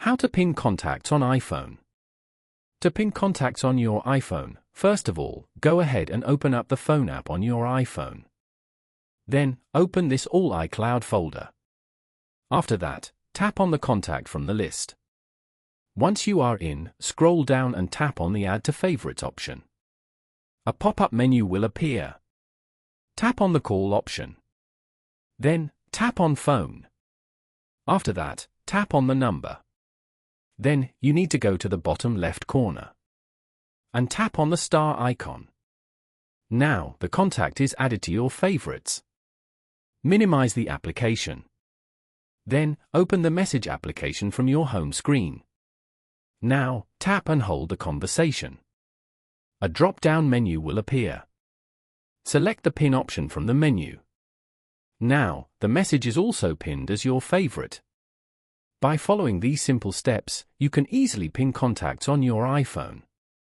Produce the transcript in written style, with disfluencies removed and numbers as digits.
How to pin contacts on iPhone. To pin contacts on your iPhone, first of all, go ahead and open up the Phone app on your iPhone. Then, open this All iCloud folder. After that, tap on the contact from the list. Once you are in, scroll down and tap on the Add to Favorites option. A pop-up menu will appear. Tap on the Call option. Then, tap on Phone. After that, tap on the number. Then, you need to go to the bottom left corner and tap on the star icon. Now, the contact is added to your favorites. Minimize the application. Then, open the message application from your home screen. Now, tap and hold the conversation. A drop-down menu will appear. Select the pin option from the menu. Now, the message is also pinned as your favorite. By following these simple steps, you can easily pin contacts on your iPhone.